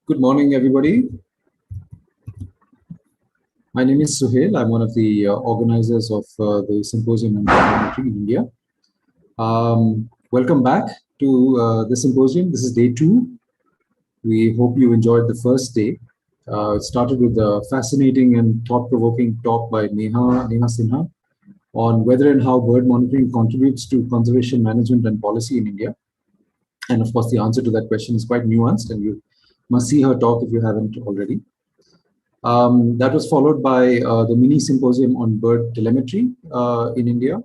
Good morning, everybody. My name is Suhail. I'm one of the organizers of the Symposium on Biodiversity in India. Welcome back to the symposium. This is day 2. We hope you enjoyed the first day. It started with a fascinating and thought-provoking talk by Neha Sinha on whether and how bird monitoring contributes to conservation management and policy in India. And of course, the answer to that question is quite nuanced, and you must see her talk if you haven't already. That was followed by the mini symposium on bird telemetry in India.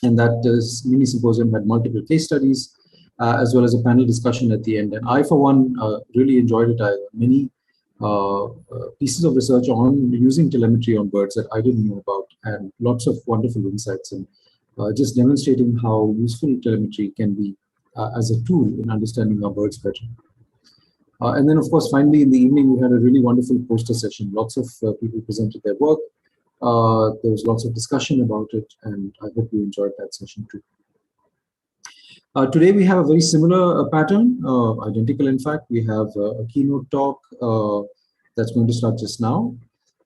And that mini symposium had multiple case studies as well as a panel discussion at the end. And I, for one, really enjoyed it. I had many pieces of research on using telemetry on birds that I didn't know about, and lots of wonderful insights, and just demonstrating how useful telemetry can be as a tool in understanding our birds better. And then, of course, finally, in the evening, we had a really wonderful poster session. Lots of people presented their work. There was lots of discussion about it, and I hope you enjoyed that session too. Today, we have a very similar pattern, identical in fact. We have a keynote talk that's going to start just now.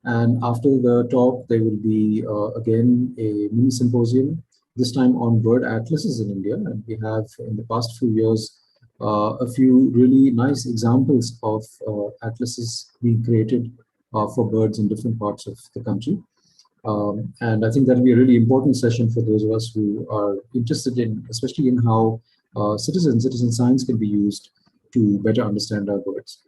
And after the talk, there will be, again, a mini symposium, this time on bird atlases in India. And we have, in the past few years, a few really nice examples of atlases being created for birds in different parts of the country. And I think that will be a really important session for those of us who are interested in, especially in how citizen science can be used to better understand our birds.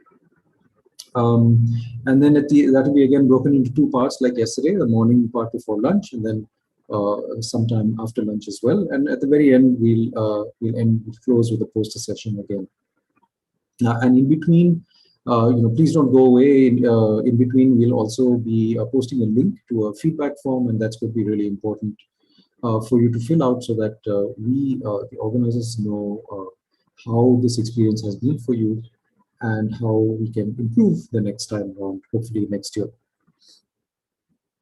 And then that will be again broken into 2 parts, like yesterday, the morning part before lunch, and then sometime after lunch as well. And at the very end, we'll close with a poster session again. And in between, please don't go away. In between, we'll also be posting a link to a feedback form, and that's going to be really important for you to fill out so that we, the organizers, know how this experience has been for you and how we can improve the next time around, hopefully next year.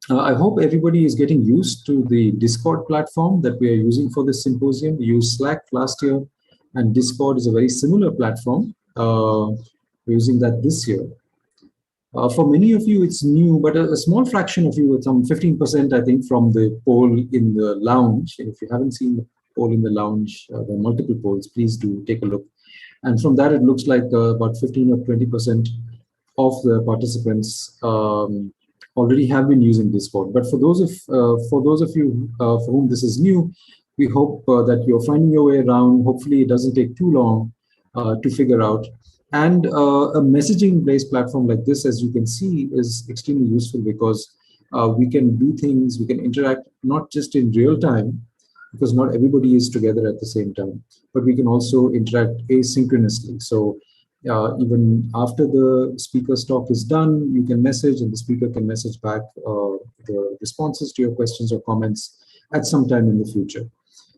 I hope everybody is getting used to the Discord platform that we are using for this symposium. We used Slack last year, and Discord is a very similar platform. We're using that this year. For many of you, it's new, but a small fraction of you, some 15%, I think, from the poll in the lounge. And if you haven't seen the poll in the lounge, there are multiple polls, please do take a look. And from that, it looks like about 15 or 20% of the participants already have been using Discord. But for those of you for whom this is new, we hope that you're finding your way around. Hopefully, it doesn't take too long to figure out. And a messaging-based platform like this, as you can see, is extremely useful because we can do things, we can interact not just in real time, because not everybody is together at the same time, but we can also interact asynchronously. So even after the speaker's talk is done, you can message, and the speaker can message back the responses to your questions or comments at some time in the future.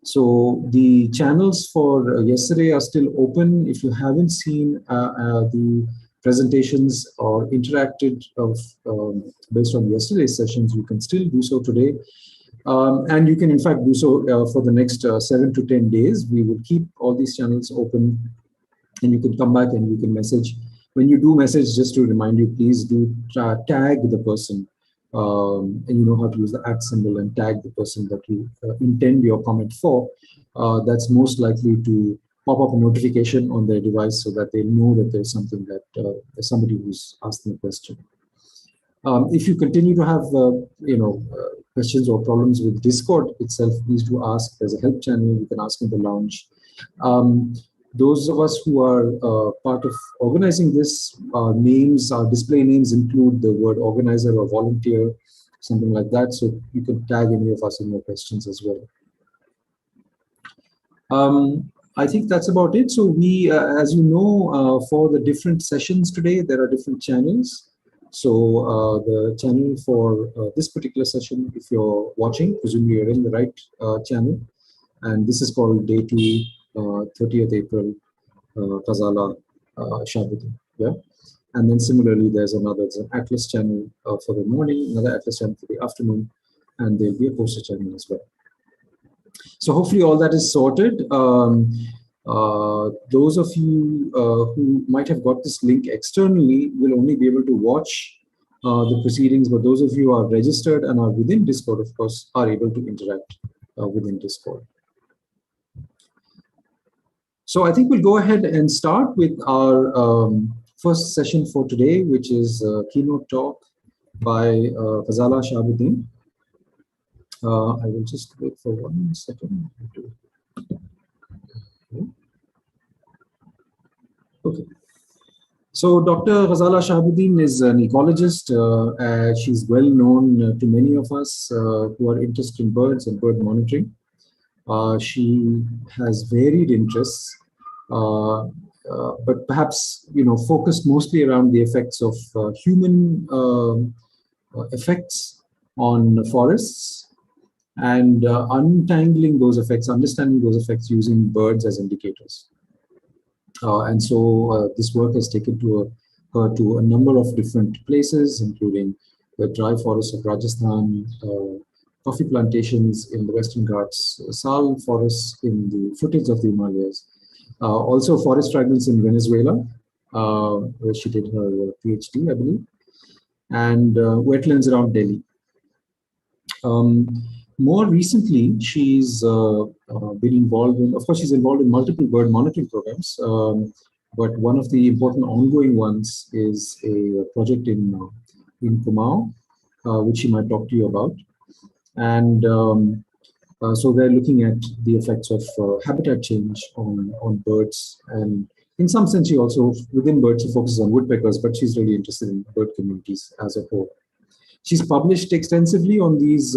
So the channels for yesterday are still open. If you haven't seen the presentations or interacted based on yesterday's sessions, you can still do so today. And you can in fact do so for the next 7 to 10 days. We will keep all these channels open, and you can come back and you can message. When you do message, just to remind you, please do tag the person. And you know how to use the @ symbol and tag the person that you intend your comment for. That's most likely to pop up a notification on their device so that they know that there's something that there's somebody who's asking a question. If you continue to have questions or problems with Discord itself, please do ask. There's a help channel you can ask in the lounge. Those of us who are part of organizing this, our display names include the word organizer or volunteer, something like that. So you can tag any of us in your questions as well. I think that's about it. So we, as you know, for the different sessions today, there are different channels. So the channel for this particular session, if you're watching, presumably you're in the right channel. And this is called Day 2. 30th April, Ghazala, Shahabuddin. Yeah, and then similarly, there's an Atlas channel for the morning, another Atlas channel for the afternoon, and there'll be a poster channel as well. So hopefully all that is sorted. Those of you who might have got this link externally will only be able to watch the proceedings, but those of you who are registered and are within Discord, of course, are able to interact within Discord. So I think we'll go ahead and start with our first session for today, which is a keynote talk by Ghazala Shahabuddin. I will just wait for 1 second. Okay. So Dr. Ghazala Shahabuddin is an ecologist. She's well known to many of us who are interested in birds and bird monitoring. She has varied interests, but perhaps focused mostly around the effects of human effects on forests and untangling those effects, understanding those effects using birds as indicators. And so this work has taken her to a number of different places, including the dry forests of Rajasthan, coffee plantations in the Western Ghats, sal forests in the foothills of the Himalayas, also forest fragments in Venezuela, where she did her PhD, I believe, and wetlands around Delhi. More recently, she's been involved in, of course, she's involved in multiple bird monitoring programs, but one of the important ongoing ones is a project in Kumau, which she might talk to you about. And so they're looking at the effects of habitat change on birds. And in some sense, she also, within birds, she focuses on woodpeckers, but she's really interested in bird communities as a whole. She's published extensively on these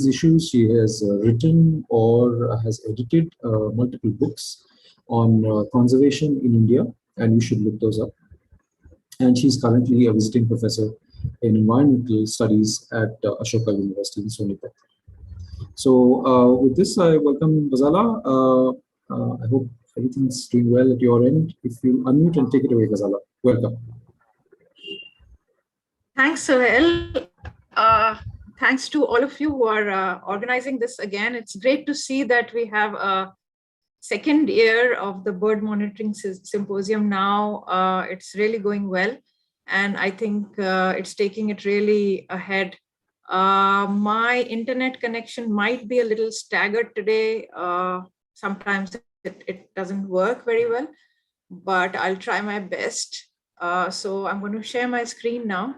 issues. She has written or has edited multiple books on conservation in India, and you should look those up. And she's currently a visiting professor in environmental studies at Ashoka University in Sonipat. So with this, I welcome Ghazala. I hope everything's doing well at your end. If you unmute and take it away, Ghazala. Welcome. Thanks, Sohail. Thanks to all of you who are organizing this again. It's great to see that we have a second year of the bird monitoring symposium now. It's really going well, and I think it's taking it really ahead. My internet connection might be a little staggered today. Sometimes it doesn't work very well, but I'll try my best. So I'm going to share my screen now.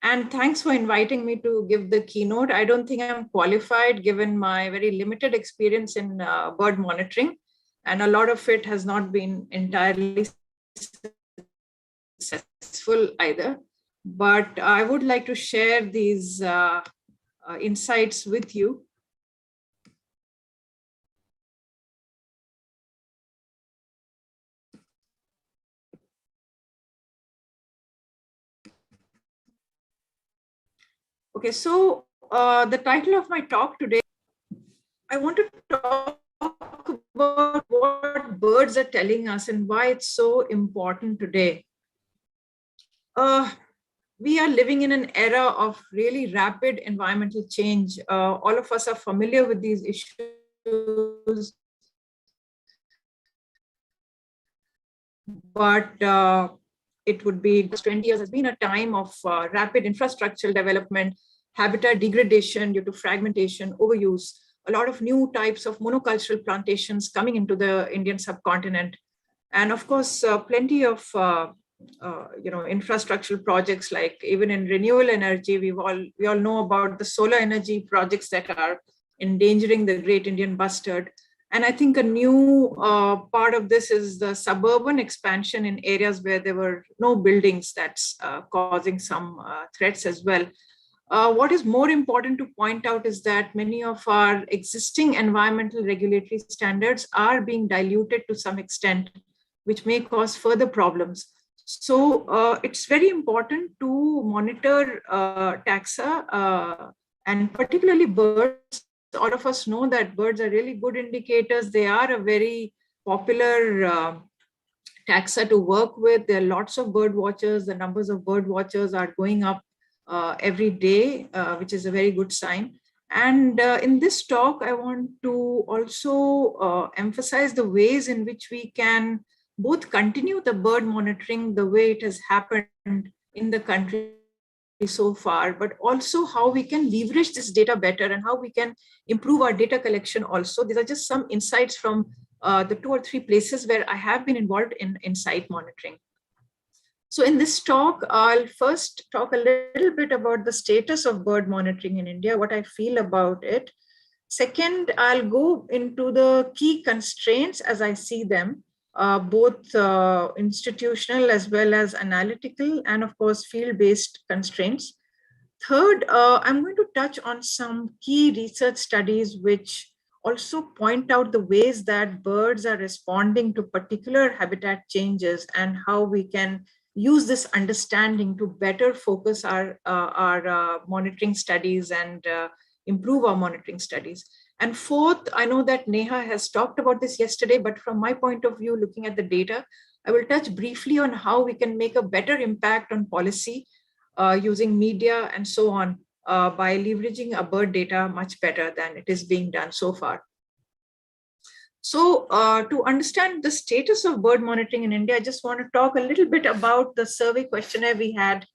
And thanks for inviting me to give the keynote. I don't think I'm qualified given my very limited experience in bird monitoring, and a lot of it has not been entirely successful either. But I would like to share these insights with you. Okay, so the title of my talk today, I want to talk about what birds are telling us and why it's so important today. We are living in an era of really rapid environmental change. All of us are familiar with these issues, but it would be 20 years has been a time of rapid infrastructural development, habitat degradation due to fragmentation, overuse, a lot of new types of monocultural plantations coming into the Indian subcontinent, and of course, plenty of infrastructural projects, like even in renewable energy, we all know about the solar energy projects that are endangering the great Indian bustard. And I think a new part of this is the suburban expansion in areas where there were no buildings that's causing some threats as well. What is more important to point out is that many of our existing environmental regulatory standards are being diluted to some extent, which may cause further problems. So it's very important to monitor taxa and particularly birds. All of us know that birds are really good indicators. They are a very popular taxa to work with. There are lots of bird watchers. The numbers of bird watchers are going up every day, which is a very good sign. And in this talk, I want to also emphasize the ways in which we can both continue the bird monitoring the way it has happened in the country so far, but also how we can leverage this data better and how we can improve our data collection also. These are just some insights from the 2 or 3 places where I have been involved in site monitoring. So in this talk, I'll first talk a little bit about the status of bird monitoring in India, what I feel about it. Second, I'll go into the key constraints as I see them, both institutional as well as analytical, and of course, field-based constraints. Third, I'm going to touch on some key research studies which also point out the ways that birds are responding to particular habitat changes and how we can use this understanding to better focus our monitoring studies and improve our monitoring studies. And fourth, I know that Neha has talked about this yesterday, but from my point of view, looking at the data, I will touch briefly on how we can make a better impact on policy using media and so on by leveraging our bird data much better than it is being done so far. So to understand the status of bird monitoring in India, I just want to talk a little bit about the survey questionnaire we had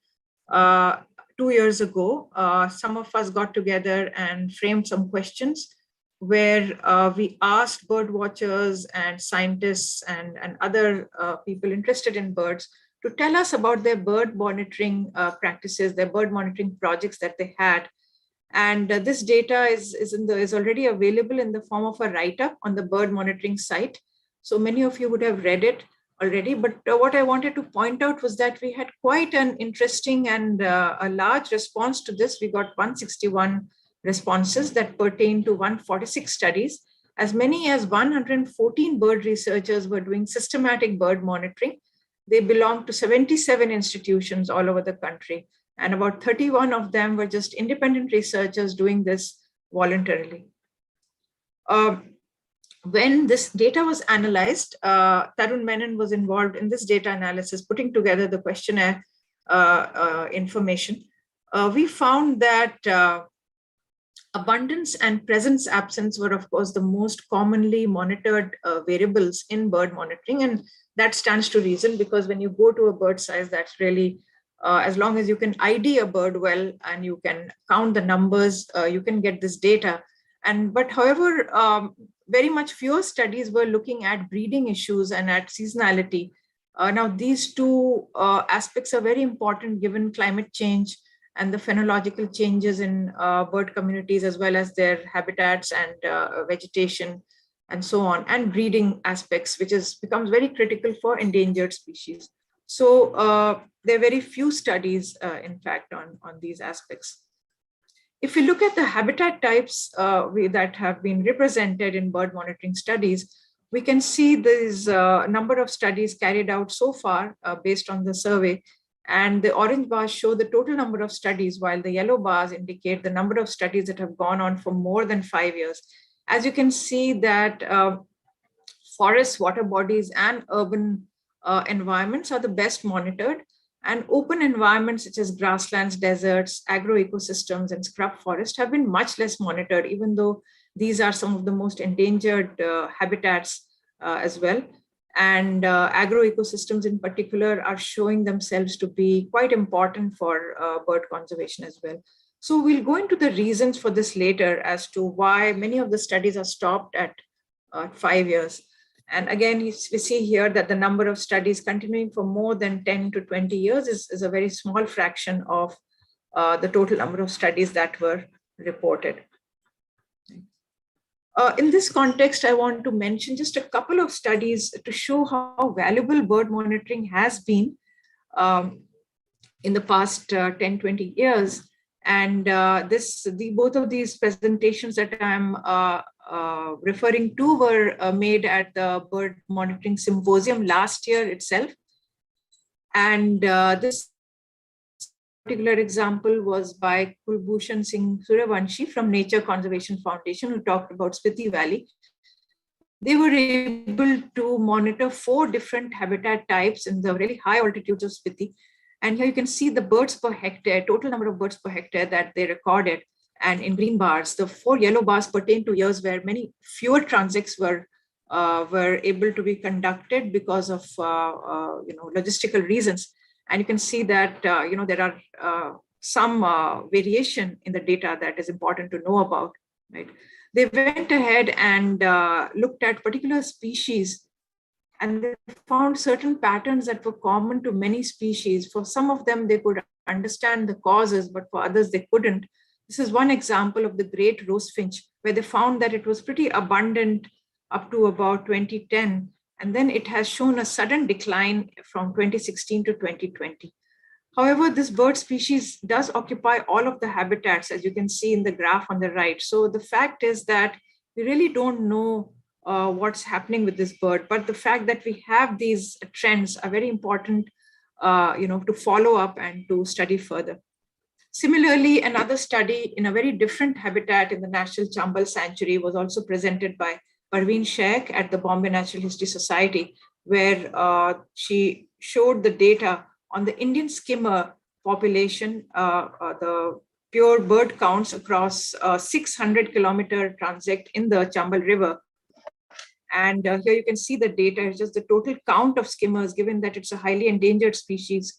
2 years ago. Some of us got together and framed some questions where we asked bird watchers and scientists and other people interested in birds to tell us about their bird monitoring practices, their bird monitoring projects that they had. And this data is already available in the form of a write-up on the bird monitoring site. So many of you would have read it already, but what I wanted to point out was that we had quite an interesting and a large response to this. We got 161 responses that pertain to 146 studies. As many as 114 bird researchers were doing systematic bird monitoring. They belong to 77 institutions all over the country. And about 31 of them were just independent researchers doing this voluntarily. When this data was analyzed, Tarun Menon was involved in this data analysis, putting together the questionnaire information. We found that abundance and presence absence were, of course, the most commonly monitored variables in bird monitoring. And that stands to reason, because when you go to a bird size, that's really as long as you can ID a bird well and you can count the numbers, you can get this data. But however, very much fewer studies were looking at breeding issues and at seasonality. Now, these two aspects are very important given climate change and the phenological changes in bird communities, as well as their habitats and vegetation and so on, and breeding aspects, which becomes very critical for endangered species. So there are very few studies, in fact, on these aspects. If we look at the habitat types that have been represented in bird monitoring studies, we can see there's a number of studies carried out so far based on the survey. And the orange bars show the total number of studies, while the yellow bars indicate the number of studies that have gone on for more than 5 years. As you can see that forests, water bodies, and urban environments are the best monitored, and open environments such as grasslands, deserts, agroecosystems, and scrub forest have been much less monitored, even though these are some of the most endangered habitats as well. And agroecosystems in particular are showing themselves to be quite important for bird conservation as well. So we'll go into the reasons for this later as to why many of the studies are stopped at 5 years. And again, we see here that the number of studies continuing for more than 10 to 20 years is a very small fraction of the total number of studies that were reported. In this context, I want to mention just a couple of studies to show how valuable bird monitoring has been in the past 10, 20 years. And both of these presentations that I'm referring to were made at the Bird Monitoring Symposium last year itself. And this particular example was by Kulbhushan Singh Suryavanshi from Nature Conservation Foundation, who talked about Spiti Valley. They were able to monitor 4 different habitat types in the really high altitudes of Spiti. And here you can see the birds per hectare, total number of birds per hectare that they recorded. And in green bars, the 4 yellow bars pertain to years where many fewer transects were able to be conducted because of logistical reasons. And you can see that there are some variation in the data that is important to know about. Right? They went ahead and looked at particular species, and they found certain patterns that were common to many species. For some of them, they could understand the causes, but for others, they couldn't. This is one example of the great Rosefinch, where they found that it was pretty abundant up to about 2010, and then it has shown a sudden decline from 2016 to 2020. However, this bird species does occupy all of the habitats, as you can see in the graph on the right. So the fact is that we really don't know what's happening with this bird, but the fact that we have these trends are very important, to follow up and to study further. Similarly, another study in a very different habitat in the National Chambal Sanctuary was also presented by Parveen Sheikh at the Bombay Natural History Society, where she showed the data on the Indian skimmer population, the pure bird counts across 600-kilometer transect in the Chambal River. And here you can see the data, it's just the total count of skimmers, given that it's a highly endangered species.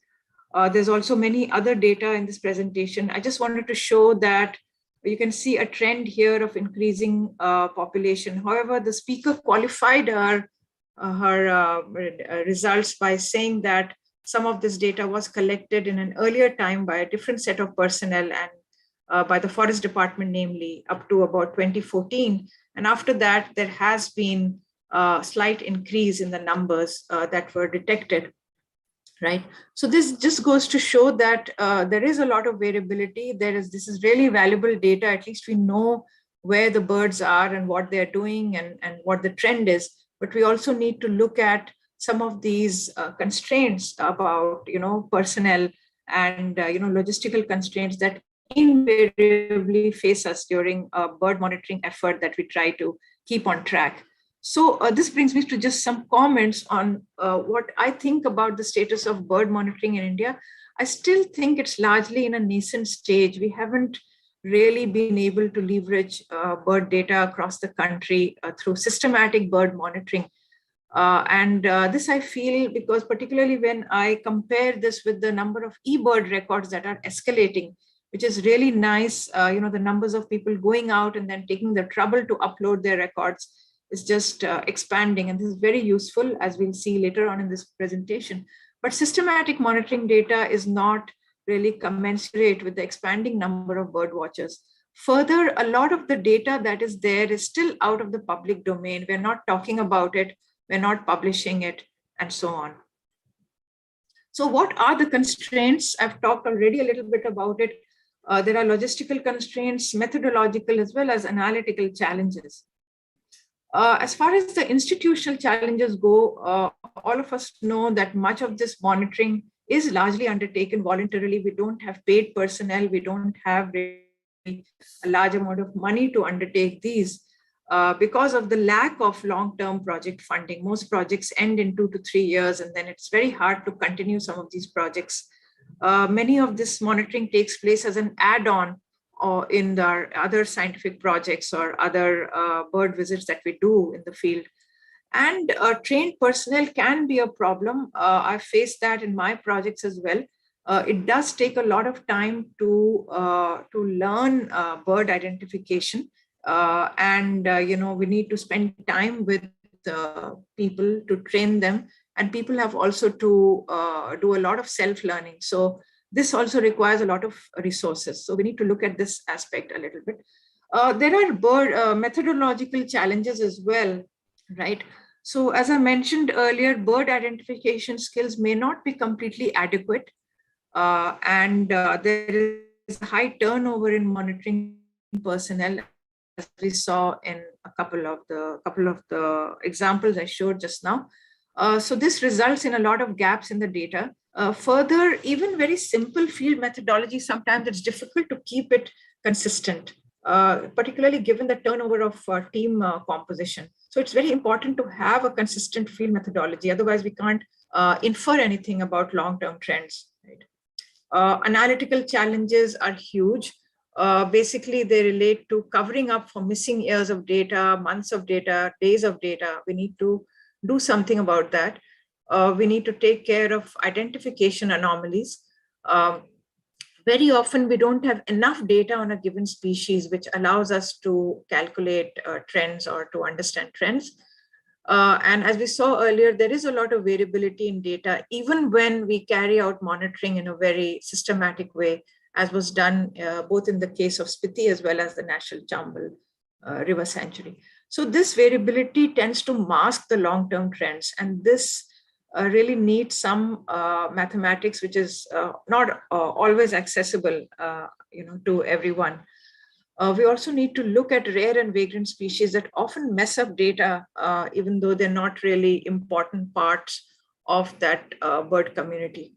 There's also many other data in this presentation. I just wanted to show that you can see a trend here of increasing population. However, the speaker qualified her results by saying that some of this data was collected in an earlier time by a different set of personnel and by the Forest Department, namely up to about 2014. And after that, there has been a slight increase in the numbers that were detected. Right. So this just goes to show that there is a lot of variability. This is really valuable data. At least we know where the birds are and what they're doing and what the trend is. But we also need to look at some of these constraints about, personnel and, logistical constraints that invariably face us during a bird monitoring effort that we try to keep on track. So this brings me to just some comments on what I think about the status of bird monitoring in India. I still think it's largely in a nascent stage. We haven't really been able to leverage bird data across the country through systematic bird monitoring. This I feel because particularly when I compare this with the number of eBird records that are escalating, which is really nice, the numbers of people going out and then taking the trouble to upload their records is just expanding. And this is very useful, as we'll see later on in this presentation. But systematic monitoring data is not really commensurate with the expanding number of bird watchers. Further, a lot of the data that is there is still out of the public domain. We're not talking about it, we're not publishing it, and so on. So what are the constraints? I've talked already a little bit about it. There are logistical constraints, methodological, as well as analytical challenges. As far as the institutional challenges go, all of us know that much of this monitoring is largely undertaken voluntarily. We don't have paid personnel. We don't have really a large amount of money to undertake these because of the lack of long-term project funding. Most projects end in 2 to 3 years, and then it's very hard to continue some of these projects. Many of this monitoring takes place as an add-on or in our other scientific projects or other bird visits that we do in the field. And trained personnel can be a problem. I've faced that in my projects as well. It does take a lot of time to learn bird identification. We need to spend time with people to train them. And people have also to do a lot of self-learning. So this also requires a lot of resources. So we need to look at this aspect a little bit. There are bird methodological challenges as well, right? So as I mentioned earlier, bird identification skills may not be completely adequate. There is a high turnover in monitoring personnel, as we saw in a couple of the examples I showed just now. So this results in a lot of gaps in the data. Further, even very simple field methodology, sometimes it's difficult to keep it consistent, particularly given the turnover of team composition. So it's very important to have a consistent field methodology. Otherwise, we can't infer anything about long-term trends. Right? Analytical challenges are huge. Basically, they relate to covering up for missing years of data, months of data, days of data. We need to do something about that. We need to take care of identification anomalies. Very often, we don't have enough data on a given species, which allows us to calculate trends or to understand trends. And as we saw earlier, there is a lot of variability in data, even when we carry out monitoring in a very systematic way, as was done both in the case of Spiti as well as the National Chambal River Sanctuary. So this variability tends to mask the long-term trends, and this really needs some mathematics, which is not always accessible, to everyone. We also need to look at rare and vagrant species that often mess up data, even though they're not really important parts of that bird community.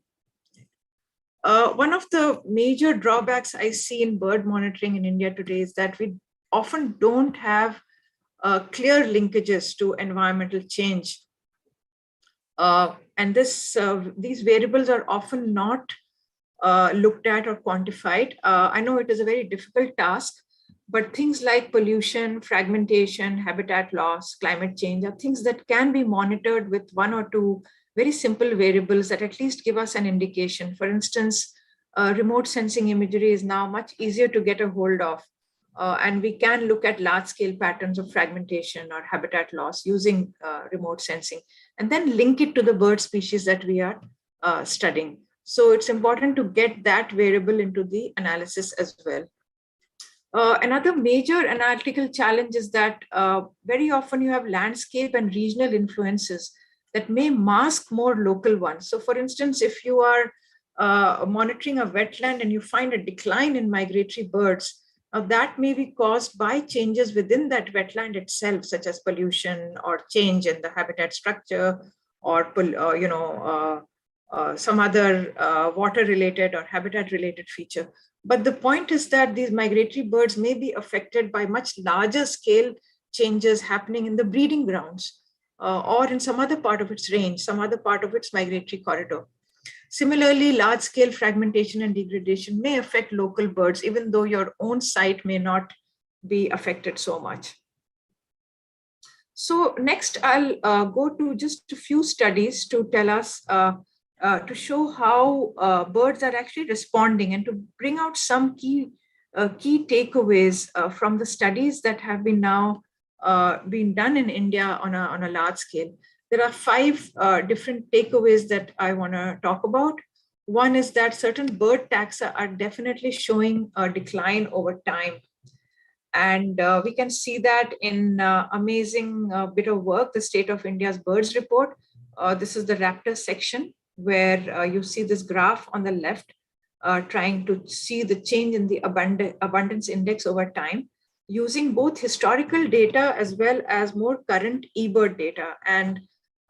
One of the major drawbacks I see in bird monitoring in India today is that we often don't have clear linkages to environmental change. And these variables are often not looked at or quantified. I know it is a very difficult task, but things like pollution, fragmentation, habitat loss, climate change are things that can be monitored with one or two very simple variables that at least give us an indication. For instance, remote sensing imagery is now much easier to get a hold of. And we can look at large-scale patterns of fragmentation or habitat loss using remote sensing, and then link it to the bird species that we are studying. So it's important to get that variable into the analysis as well. Another major analytical challenge is that very often you have landscape and regional influences that may mask more local ones. So for instance, if you are monitoring a wetland and you find a decline in migratory birds, that may be caused by changes within that wetland itself, such as pollution or change in the habitat structure, or some other water-related or habitat-related feature. But the point is that these migratory birds may be affected by much larger scale changes happening in the breeding grounds or in some other part of its range, some other part of its migratory corridor. Similarly, large-scale fragmentation and degradation may affect local birds, even though your own site may not be affected so much. So next, I'll go to just a few studies to tell us, to show how birds are actually responding and to bring out some key takeaways from the studies that have been now being done in India on a large scale. There are 5 different takeaways that I want to talk about. One is that certain bird taxa are definitely showing a decline over time. And we can see that in amazing bit of work, the State of India's Birds Report. This is the raptor section, where you see this graph on the left, trying to see the change in the abundance index over time, using both historical data as well as more current eBird data. And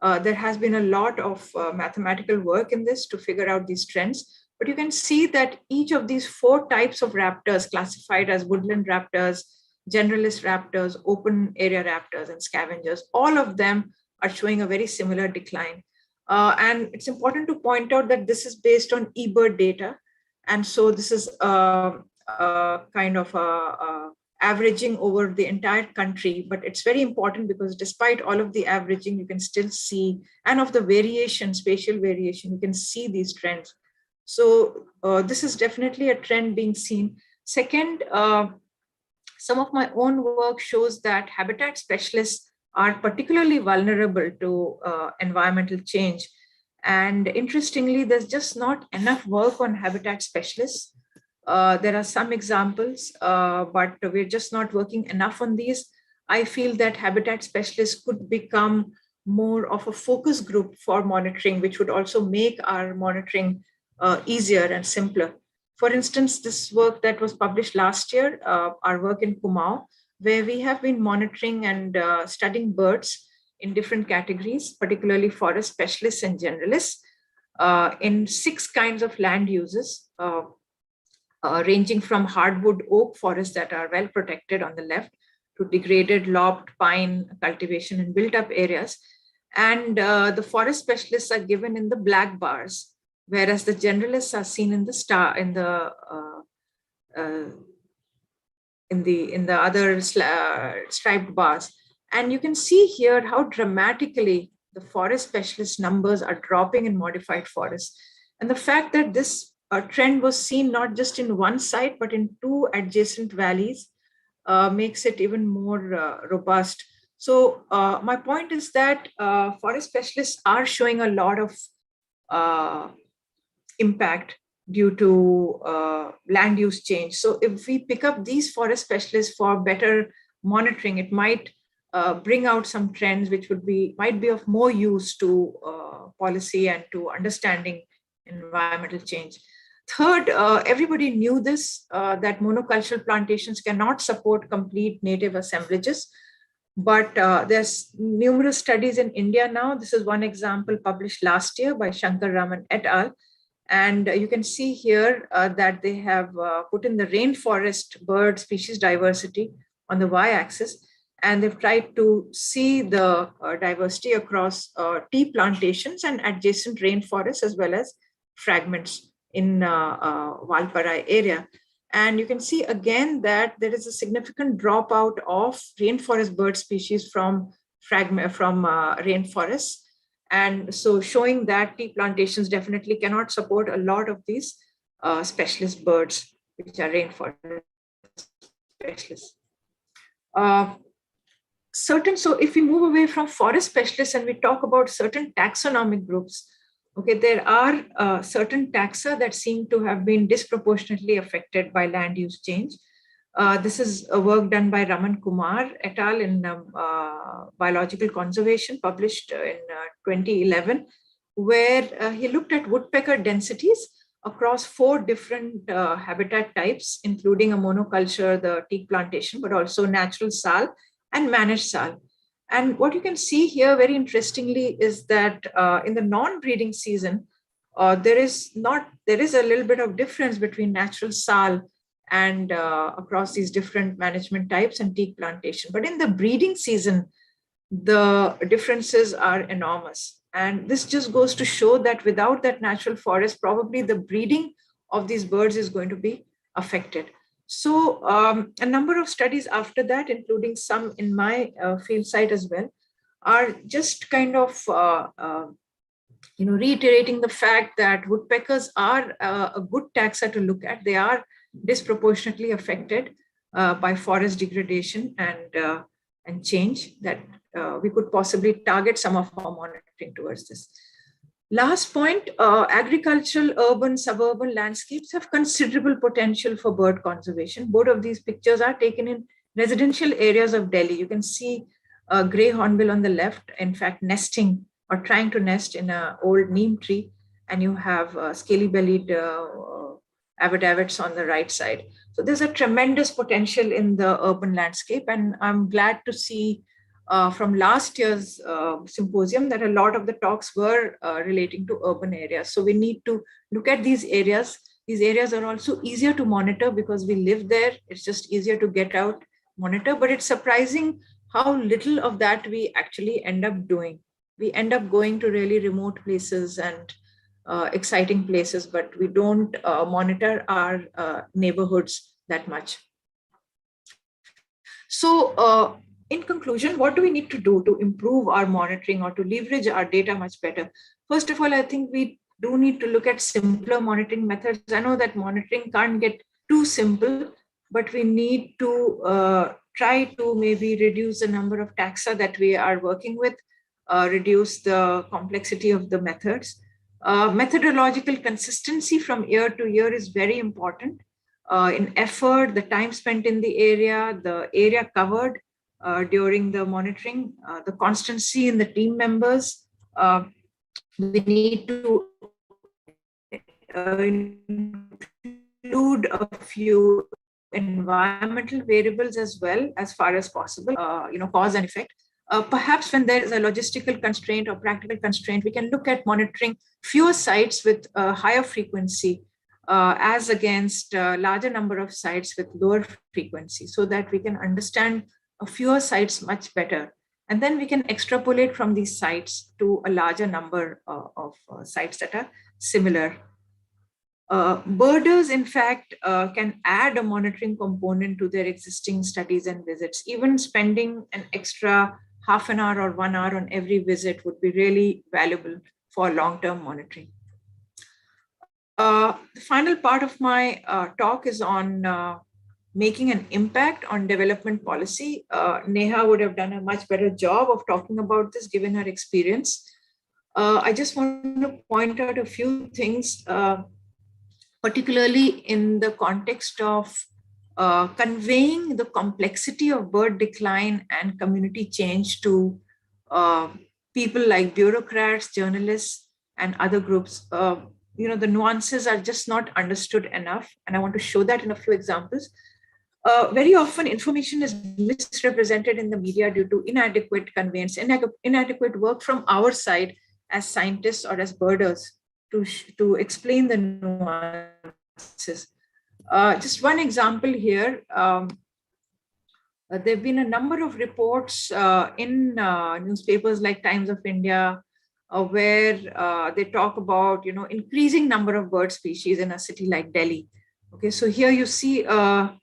there has been a lot of mathematical work in this to figure out these trends. But you can see that each of these 4 types of raptors, classified as woodland raptors, generalist raptors, open area raptors, and scavengers, all of them are showing a very similar decline. And it's important to point out that this is based on eBird data. And so this is kind of averaging over the entire country, but it's very important because despite all of the averaging, you can still see, and of the variation, spatial variation, you can see these trends. So this is definitely a trend being seen. Second, some of my own work shows that habitat specialists are particularly vulnerable to environmental change. And interestingly, there's just not enough work on habitat specialists. There are some examples, but we're just not working enough on these. I feel that habitat specialists could become more of a focus group for monitoring, which would also make our monitoring easier and simpler. For instance, this work that was published last year, our work in Kumaon, where we have been monitoring and studying birds in different categories, particularly forest specialists and generalists, in 6 kinds of land uses, ranging from hardwood oak forests that are well protected on the left to degraded lopped pine cultivation in built-up areas. And the forest specialists are given in the black bars, whereas the generalists are seen in the in the other striped bars. And you can see here how dramatically the forest specialist numbers are dropping in modified forests. And the fact that this trend was seen not just in one site, but in two adjacent valleys makes it even more robust. So my point is that forest specialists are showing a lot of impact due to land use change. So if we pick up these forest specialists for better monitoring, it might bring out some trends which might be of more use to policy and to understanding environmental change. Third, everybody knew this, that monocultural plantations cannot support complete native assemblages. But there's numerous studies in India now. This is one example published last year by Shankar Raman et al. And you can see here that they have put in the rainforest bird species diversity on the y-axis. And they've tried to see the diversity across tea plantations and adjacent rainforests, as well as fragments in Valparai area. And you can see again that there is a significant dropout of rainforest bird species from rainforests. And so showing that tea plantations definitely cannot support a lot of these specialist birds, which are rainforest specialists. So if we move away from forest specialists and we talk about certain taxonomic groups, okay, there are certain taxa that seem to have been disproportionately affected by land use change. This is a work done by Raman Kumar et al. In Biological Conservation, published in 2011, where he looked at woodpecker densities across 4 different habitat types, including a monoculture, the teak plantation, but also natural sal and managed sal. And what you can see here, very interestingly, is that in the non-breeding season, there is a little bit of difference between natural sal and across these different management types and teak plantation. But in the breeding season, the differences are enormous. And this just goes to show that without that natural forest, probably the breeding of these birds is going to be affected. So a number of studies after that, including some in my field site as well, are just kind of reiterating the fact that woodpeckers are a good taxa to look at. They are disproportionately affected by forest degradation and change, that we could possibly target some of our monitoring towards this. Last point, agricultural, urban, suburban landscapes have considerable potential for bird conservation. Both of these pictures are taken in residential areas of Delhi. You can see a grey hornbill on the left, in fact, nesting or trying to nest in an old neem tree, and you have scaly-bellied avids on the right side. So there's a tremendous potential in the urban landscape, and I'm glad to see from last year's symposium that a lot of the talks were relating to urban areas. So we need to look at these areas. These areas are also easier to monitor because we live there. It's just easier to get out, monitor, but it's surprising how little of that we actually end up doing. We end up going to really remote places and exciting places, but we don't monitor our neighborhoods that much. So in conclusion, what do we need to do to improve our monitoring or to leverage our data much better? First of all, I think we do need to look at simpler monitoring methods. I know that monitoring can't get too simple, but we need to try to maybe reduce the number of taxa that we are working with, reduce the complexity of the methods. Methodological consistency from year to year is very important. In effort, the time spent in the area covered during the monitoring, the constancy in the team members. We need to include a few environmental variables as well, as far as possible, cause and effect. Perhaps when there is a logistical constraint or practical constraint, we can look at monitoring fewer sites with a higher frequency as against a larger number of sites with lower frequency, so that we can understand a fewer sites much better. And then we can extrapolate from these sites to a larger number of sites that are similar. Birders, in fact, can add a monitoring component to their existing studies and visits. Even spending an extra half an hour or 1 hour on every visit would be really valuable for long-term monitoring. The final part of my talk is on making an impact on development policy. Neha would have done a much better job of talking about this given her experience. I just want to point out a few things, particularly in the context of conveying the complexity of bird decline and community change to people like bureaucrats, journalists, and other groups. The nuances are just not understood enough, and I want to show that in a few examples. Very often, information is misrepresented in the media due to inadequate conveyance, inadequate work from our side as scientists or as birders to explain the nuances. Just one example here. There have been a number of reports in newspapers like Times of India, where they talk about increasing number of bird species in a city like Delhi. Okay, so here you see a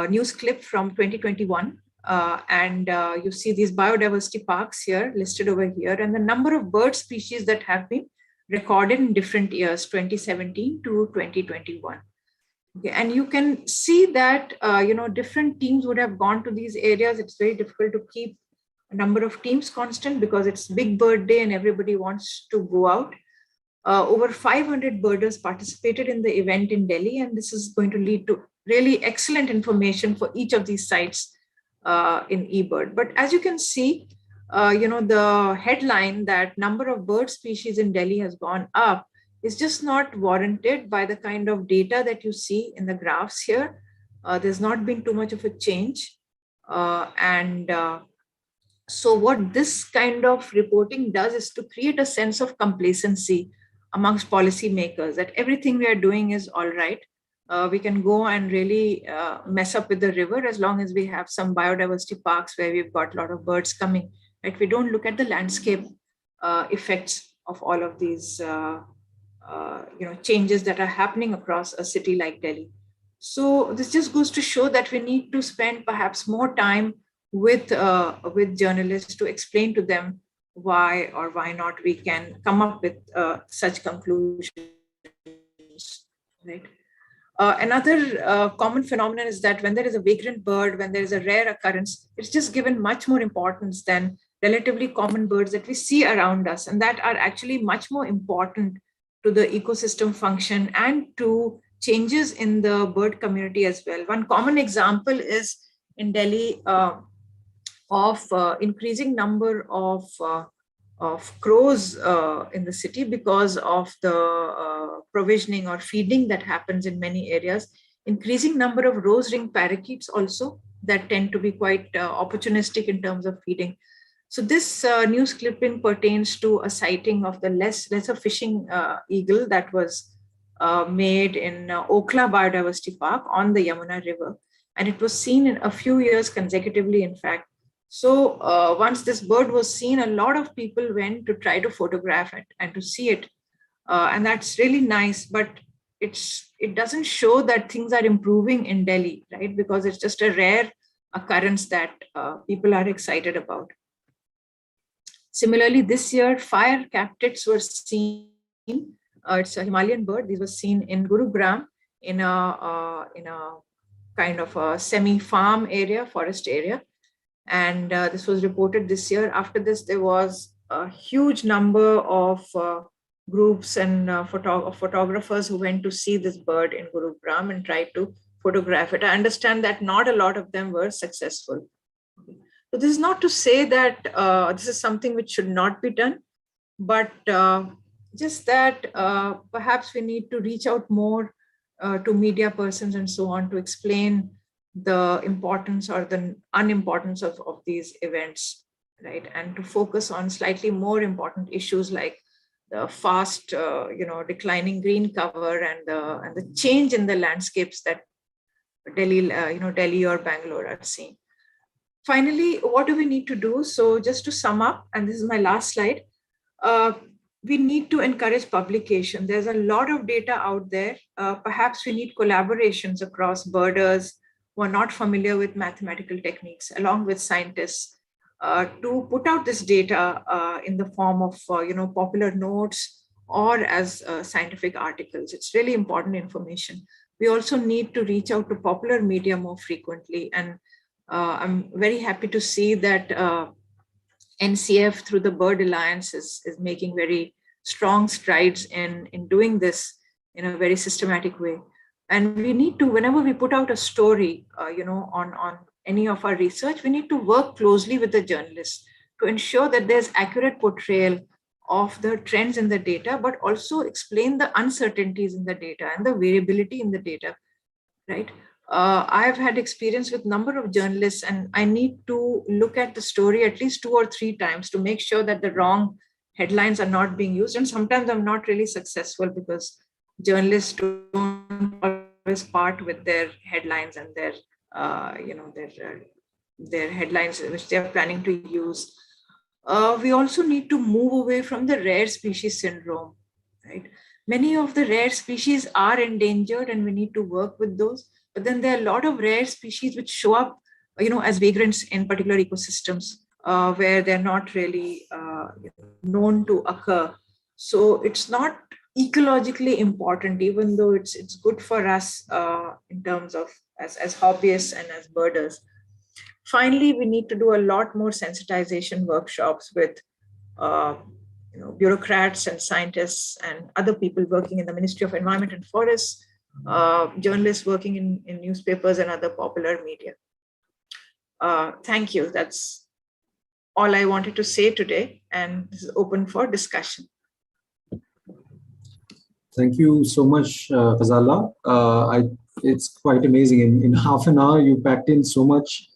news clip from 2021, and you see these biodiversity parks here listed over here, and the number of bird species that have been recorded in different years, 2017 to 2021. Okay, and you can see that different teams would have gone to these areas. It's very difficult to keep a number of teams constant because it's Big Bird Day and everybody wants to go out. Over 500 birders participated in the event in Delhi, and this is going to lead to really excellent information for each of these sites in eBird. But as you can see, the headline that number of bird species in Delhi has gone up is just not warranted by the kind of data that you see in the graphs here. There's not been too much of a change. So what this kind of reporting does is to create a sense of complacency amongst policymakers that everything we are doing is all right. We can go and really mess up with the river as long as we have some biodiversity parks where we've got a lot of birds coming. Right? We don't look at the landscape effects of all of these changes that are happening across a city like Delhi. So this just goes to show that we need to spend perhaps more time with journalists to explain to them why or why not we can come up with such conclusions. Right. Another common phenomenon is that when there is a vagrant bird, when there is a rare occurrence, it's just given much more importance than relatively common birds that we see around us, and that are actually much more important to the ecosystem function and to changes in the bird community as well. One common example is in Delhi of increasing number of crows in the city because of the provisioning or feeding that happens in many areas. Increasing number of rose-ringed parakeets also that tend to be quite opportunistic in terms of feeding. So this news clipping pertains to a sighting of the lesser fishing eagle that was made in Okhla Biodiversity Park on the Yamuna River. And it was seen in a few years consecutively, in fact. So once this bird was seen, a lot of people went to try to photograph it and to see it. And that's really nice, but it doesn't show that things are improving in Delhi, right? Because it's just a rare occurrence that people are excited about. Similarly, this year, fire captits were seen. It's a Himalayan bird. These were seen in Gurugram in a kind of a semi-farm area, forest area. And this was reported this year. After this, there was a huge number of groups and photographers who went to see this bird in Gurugram and tried to photograph it. I understand that not a lot of them were successful. So this is not to say that this is something which should not be done, but just that perhaps we need to reach out more to media persons and so on to explain the importance or the unimportance of these events, right? And to focus on slightly more important issues like the fast, declining green cover and the change in the landscapes that Delhi or Bangalore are seeing. Finally, what do we need to do? So just to sum up, and this is my last slide, we need to encourage publication. There's a lot of data out there. Perhaps we need collaborations across birders who are not familiar with mathematical techniques, along with scientists, to put out this data in the form of popular notes or as scientific articles. It's really important information. We also need to reach out to popular media more frequently, and I'm very happy to see that NCF through the Bird Alliance is making very strong strides in doing this in a very systematic way. And we need to, whenever we put out a story, on any of our research, we need to work closely with the journalists to ensure that there's accurate portrayal of the trends in the data, but also explain the uncertainties in the data and the variability in the data, right? I've had experience with a number of journalists, and I need to look at the story at least 2 or 3 times to make sure that the wrong headlines are not being used. And sometimes I'm not really successful because journalists don't always part with their headlines and their headlines which they're planning to use. We also need to move away from the rare species syndrome, right? Many of the rare species are endangered and we need to work with those. But then there are a lot of rare species which show up, as vagrants in particular ecosystems where they're not really known to occur. So it's not ecologically important, even though it's good for us in terms of as hobbyists and as birders. Finally, we need to do a lot more sensitization workshops with bureaucrats and scientists and other people working in the Ministry of Environment and Forests, journalists working in newspapers and other popular media. Thank you. That's all I wanted to say today, and this is open for discussion. Thank you so much, Ghazala. It's quite amazing. In half an hour, you packed in so much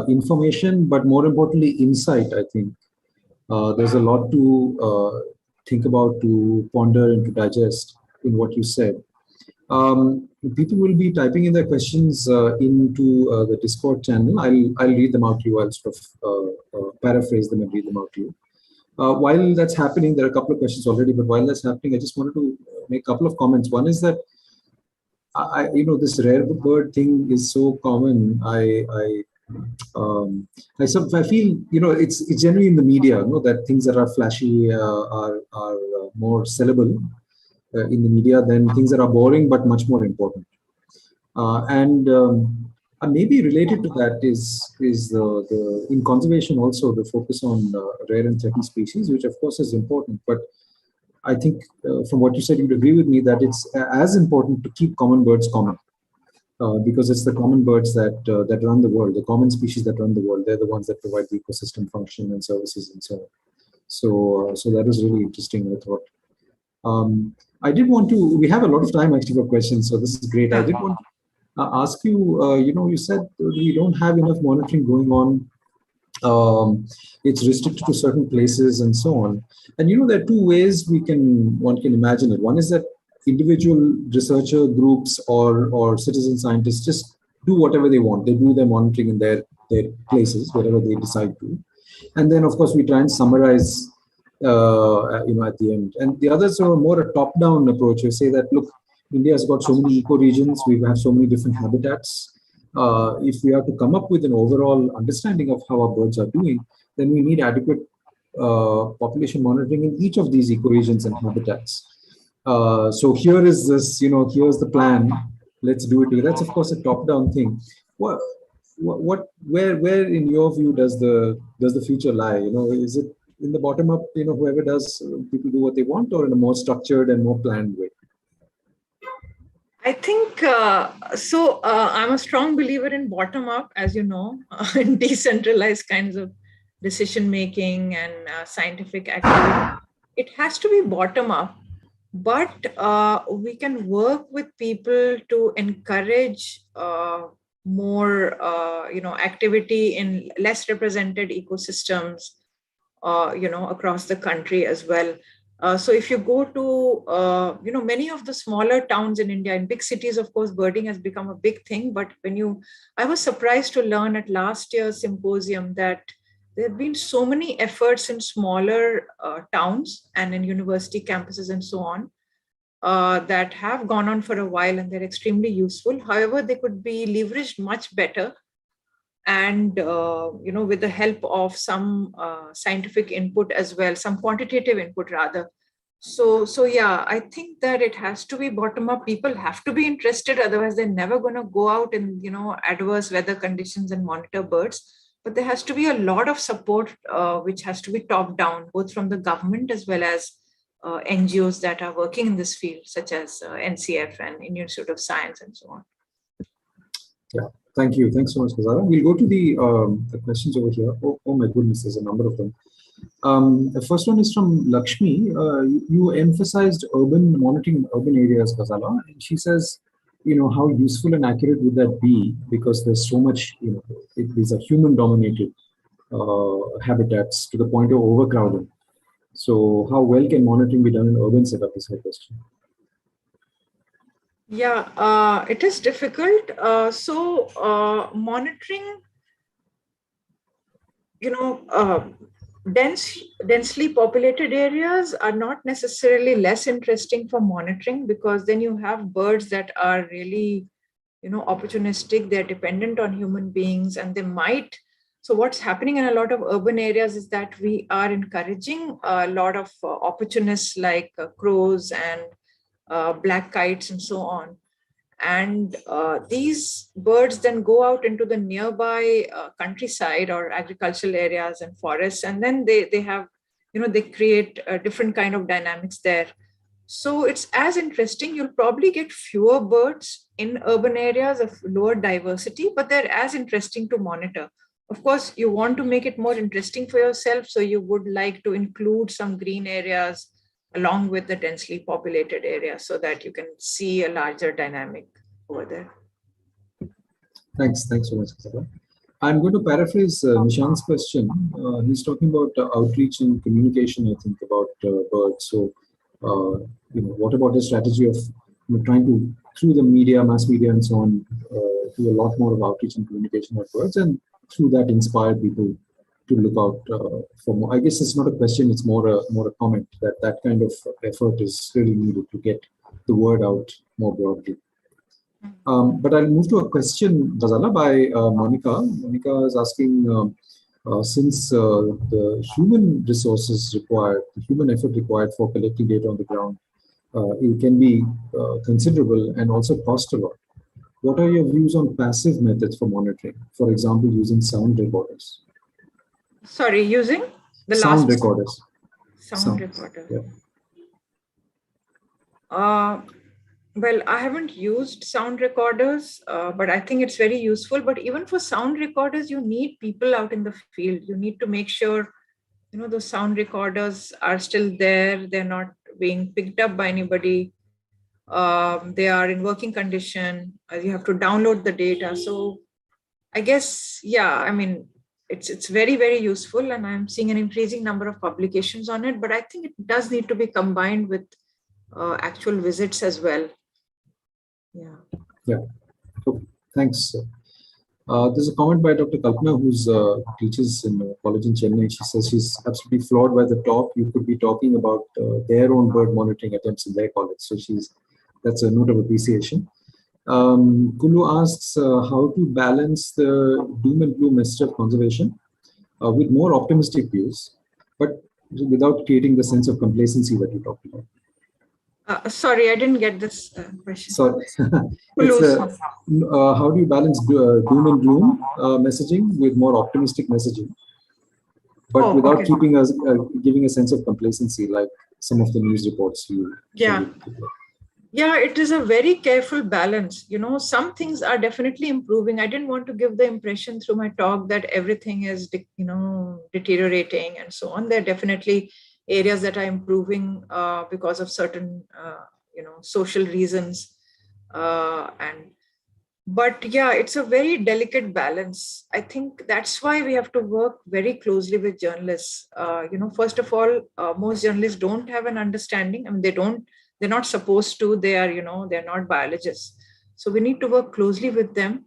information, but more importantly, insight, I think. There's a lot to think about, to ponder and to digest in what you said. People will be typing in their questions into the Discord channel. I'll read them out to you. I'll sort of paraphrase them and read them out to you. While that's happening, there are a couple of questions already, but while that's happening, I just wanted to make a couple of comments. One is that this rare bird thing is so common. I feel it's generally in the media, that things that are flashy are more sellable in the media than things that are boring but much more important. And maybe related to that is the in conservation also the focus on rare and threatened species, which of course is important. But I think from what you said, you'd agree with me that it's as important to keep common birds common. Because it's the common birds that run the world, the common species that run the world. They're the ones that provide the ecosystem function and services and so on. So that was really interesting, I thought. I did want to, we have a lot of time actually for questions, so this is great. I did want to ask you, you said we don't have enough monitoring going on. It's restricted to certain places and so on. And there are 2 ways one can imagine it. One is that individual researcher groups or citizen scientists just do whatever they want. They do their monitoring in their places, wherever they decide to. And then, of course, we try and summarize, at the end. And the others are more a top-down approach. You say that, look, India has got so many ecoregions. We have so many different habitats. If we have to come up with an overall understanding of how our birds are doing, then we need adequate population monitoring in each of these ecoregions and habitats. So here is this, here's the plan. Let's do it. That's of course a top-down thing. Where in your view does the future lie? Is it in the bottom-up? Whoever does, people do what they want, or in a more structured and more planned way? I think so. I'm a strong believer in bottom-up, as you know, in decentralized kinds of decision-making and scientific activity. It has to be bottom-up. But we can work with people to encourage more, activity in less represented ecosystems, across the country as well. So if you go to, many of the smaller towns in India, in big cities, of course, birding has become a big thing. But I was surprised to learn at last year's symposium that there have been so many efforts in smaller towns and in university campuses and so on that have gone on for a while, and they're extremely useful. However, they could be leveraged much better, and with the help of some scientific input as well, some quantitative input rather. So yeah, I think that it has to be bottom up. People have to be interested, otherwise they're never going to go out in adverse weather conditions and monitor birds. But there has to be a lot of support, which has to be top down, both from the government as well as NGOs that are working in this field, such as NCF and Indian Institute of Science and so on. Yeah, thank you. Thanks so much, Ghazala. We'll go to the questions over here. Oh my goodness, there's a number of them. The first one is from Lakshmi. You emphasized urban monitoring in urban areas, Ghazala, and she says, how useful and accurate would that be? Because there's so much, these are human-dominated habitats to the point of overcrowding. So how well can monitoring be done in urban setup is her question. Yeah, it is difficult. Monitoring, densely populated areas are not necessarily less interesting for monitoring, because then you have birds that are really, opportunistic. They're dependent on human beings, and they might. So what's happening in a lot of urban areas is that we are encouraging a lot of opportunists like crows and black kites and so on. And these birds then go out into the nearby countryside or agricultural areas and forests, and then they have, they create a different kind of dynamics there. So it's as interesting. You'll probably get fewer birds in urban areas of lower diversity, but they're as interesting to monitor. Of course, you want to make it more interesting for yourself, so you would like to include some green areas along with the densely populated area, so that you can see a larger dynamic over there. Thanks so much, Ghazala. I'm going to paraphrase Nishant's question. He's talking about outreach and communication, I think, about birds. So, what about the strategy of trying to, through the media, mass media and so on, do a lot more of outreach and communication of birds, and through that inspire people to look out for more? I guess it's not a question, it's more a comment that kind of effort is really needed to get the word out more broadly. But I'll move to a question, Ghazala, by Monica. Monica is asking, since the human resources required, the human effort required for collecting data on the ground, it can be considerable and also cost a lot. What are your views on passive methods for monitoring? For example, using sound recorders. Sorry, using the sound recorders. Sound recorders. Yeah. Well, I haven't used sound recorders, but I think it's very useful. But even for sound recorders, you need people out in the field. You need to make sure, those sound recorders are still there. They're not being picked up by anybody. They are in working condition. You have to download the data. So I guess, yeah, I mean, it's very, very useful. And I'm seeing an increasing number of publications on it. But I think it does need to be combined with actual visits as well. Yeah. So, thanks. There's a comment by Dr. Kalpana, who teaches in a college in Chennai. She says she's absolutely floored by the talk. You could be talking about their own bird monitoring attempts in their college. So that's a note of appreciation. Kulu asks how to balance the doom and gloom message of conservation with more optimistic views, but without creating the sense of complacency that you talked about. Sorry, I didn't get this question. Sorry. How do you balance doom and gloom messaging with more optimistic messaging, but without keeping us giving a sense of complacency, like some of the news reports you? Yeah, it is a very careful balance. Some things are definitely improving. I didn't want to give the impression through my talk that everything is, deteriorating and so on. There are definitely areas that are improving because of certain, social reasons. But yeah, it's a very delicate balance. I think that's why we have to work very closely with journalists. First of all, most journalists don't have an understanding. I mean, they're not supposed to. They are, they're not biologists. So we need to work closely with them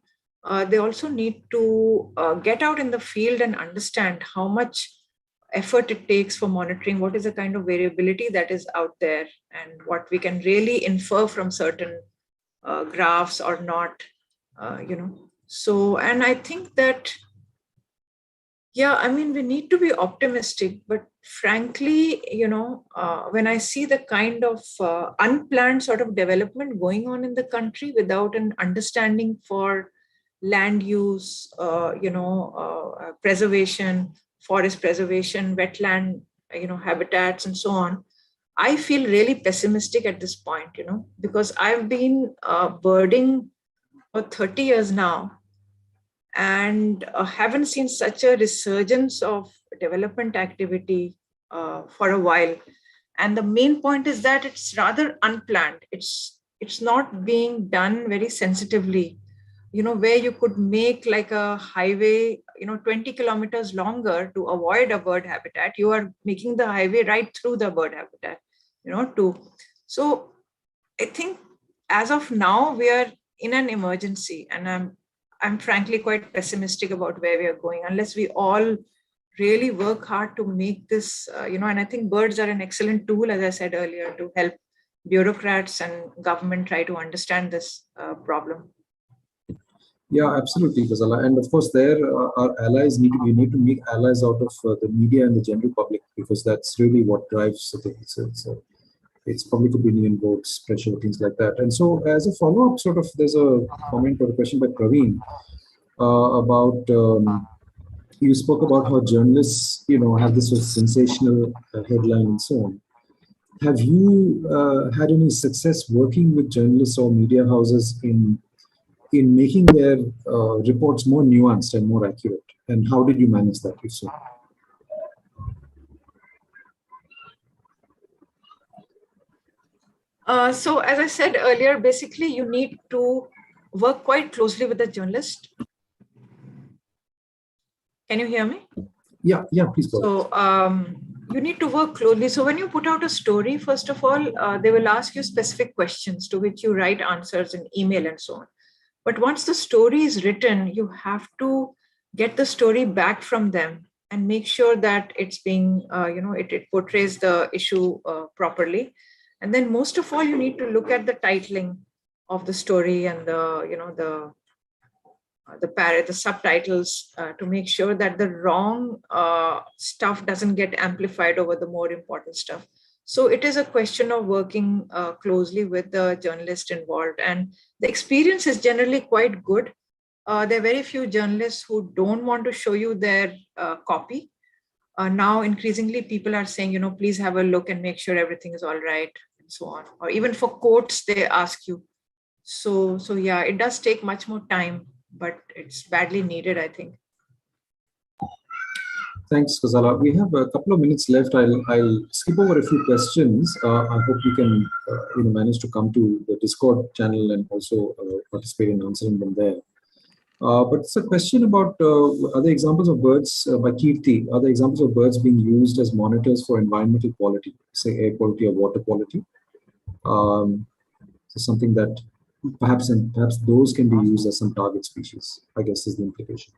they also need to get out in the field and understand how much effort it takes for monitoring, what is the kind of variability that is out there, and what we can really infer from certain graphs or not, So, and I think that, yeah, I mean, we need to be optimistic, but frankly, when I see the kind of unplanned sort of development going on in the country without an understanding for land use, preservation, forest preservation, wetland, habitats, and so on, I feel really pessimistic at this point, because I've been birding for 30 years now, and haven't seen such a resurgence of development activity for a while. And the main point is that it's rather unplanned. It's not being done very sensitively, where you could make like a highway, 20 kilometers longer to avoid a bird habitat. You are making the highway right through the bird habitat, So I think as of now, we are in an emergency, and I'm frankly quite pessimistic about where we are going unless we all really work hard to make this, and I think birds are an excellent tool, as I said earlier, to help bureaucrats and government try to understand this problem. Yeah, absolutely, Ghazala. And of course, there our allies we need to make allies out of the media and the general public, because that's really what drives things. It's public opinion votes, pressure, things like that. And so, as a follow-up, sort of, there's a comment or a question by Praveen about you spoke about how journalists, have this sort of sensational headline and so on. Have you had any success working with journalists or media houses in making their reports more nuanced and more accurate? And how did you manage that, if so? So as I said earlier, basically you need to work quite closely with the journalist. Can you hear me? Yeah, please go. So you need to work closely. So when you put out a story, first of all, they will ask you specific questions to which you write answers in email and so on. But once the story is written, you have to get the story back from them and make sure that it's being, it portrays the issue properly. And then most of all, you need to look at the titling of the story and the subtitles to make sure that the wrong stuff doesn't get amplified over the more important stuff. So it is a question of working closely with the journalist involved, and the experience is generally quite good. There are very few journalists who don't want to show you their copy. Now, increasingly, people are saying, please have a look and make sure everything is all right, and so on. Or even for quotes, they ask you. So yeah, it does take much more time, but it's badly needed, I think. Thanks, Ghazala. We have a couple of minutes left. I'll skip over a few questions. I hope you can manage to come to the Discord channel and also participate in answering them there. But it's a question about other examples of birds by Kirti. Are there examples of birds being used as monitors for environmental quality, say air quality or water quality? So something that perhaps those can be used as some target species, I guess, is the implication.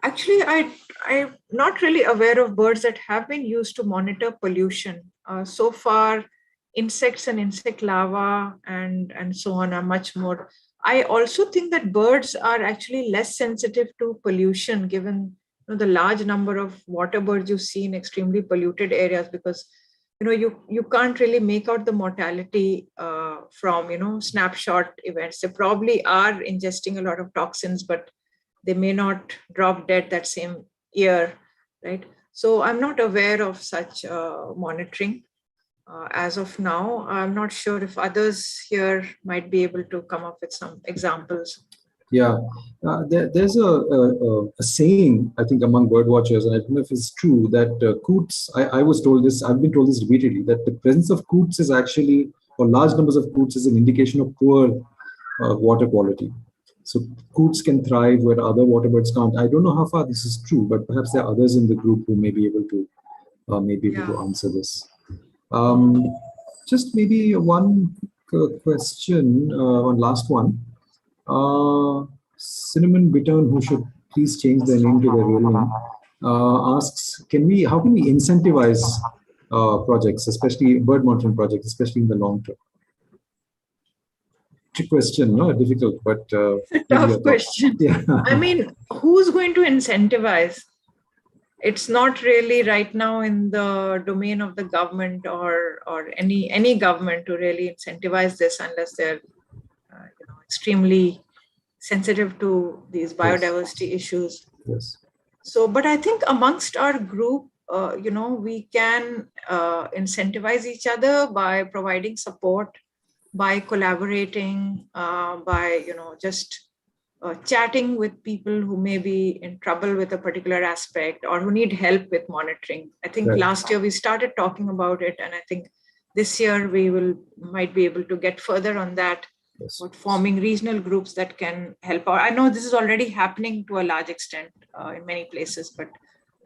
Actually, I'm not really aware of birds that have been used to monitor pollution. So far, insects and insect larvae and so on are much more. I also think that birds are actually less sensitive to pollution, given the large number of water birds you see in extremely polluted areas, because you can't really make out the mortality from snapshot events. They probably are ingesting a lot of toxins, but they may not drop dead that same year, right? So I'm not aware of such monitoring as of now. I'm not sure if others here might be able to come up with some examples. Yeah, there's a saying, I think, among bird watchers, and I don't know if it's true, that coots, I was told this, I've been told this repeatedly, that the presence of coots is actually, or large numbers of coots is an indication of poor water quality. So coots can thrive where other water birds can't. I don't know how far this is true, but perhaps there are others in the group who may be able to answer this. Just maybe one question, one last one. Cinnamon Bittern, who should please change their name to their real name, asks, how can we incentivize projects, especially bird monitoring projects, especially in the long term? Trick question, no, difficult, but tough question. Yeah. I mean, who's going to incentivize? It's not really right now in the domain of the government or any government to really incentivize this unless they're extremely sensitive to these biodiversity issues. Yes. So, but I think amongst our group, we can incentivize each other by providing support, by collaborating, by just chatting with people who may be in trouble with a particular aspect or who need help with monitoring. I think last year we started talking about it, and I think this year we might be able to get further on that. Yes. With forming regional groups that can help out. I know this is already happening to a large extent in many places, but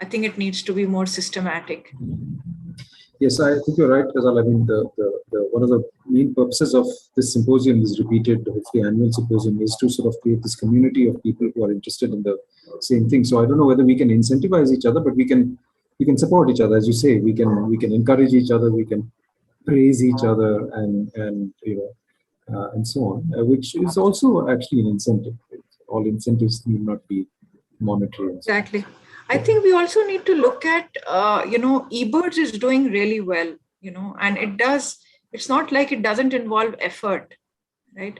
I think it needs to be more systematic. Yes, I think you're right, Ghazala. I mean, one of the main purposes of this symposium, this repeated, hopefully annual symposium, is to sort of create this community of people who are interested in the same thing. So I don't know whether we can incentivize each other, but we can support each other, as you say. We can encourage each other. We can praise each other, and so on, which is also actually an incentive. All incentives need not be monetary. Exactly. I think we also need to look at, eBirds is doing really well, and it's not like it doesn't involve effort, right?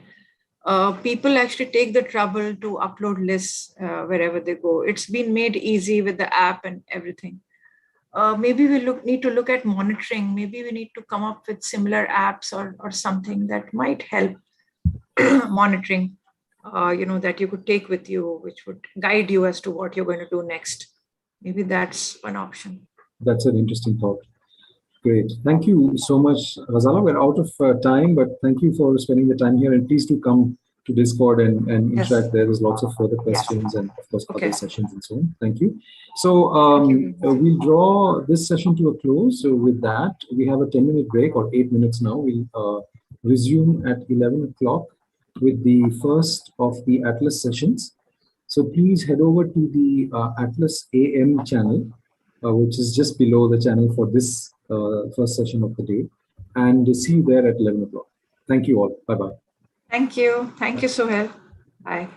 People actually take the trouble to upload lists wherever they go. It's been made easy with the app and everything. Maybe we need to look at monitoring. Maybe we need to come up with similar apps or something that might help monitoring, that you could take with you, which would guide you as to what you're going to do next. Maybe that's one option. That's an interesting thought. Great. Thank you so much, Ghazala. We're out of time, but thank you for spending the time here. And please do come to Discord and interact there. There's lots of further questions and, of course, other sessions and so on. Thank you. So we'll draw this session to a close. So with that, we have a 10-minute break, or 8 minutes now. We'll resume at 11 o'clock with the first of the Atlas sessions. So please head over to the Atlas AM channel, which is just below the channel for this first session of the day. And see you there at 11 o'clock. Thank you all. Bye-bye. Thank you. Thank you, Sohail. Bye.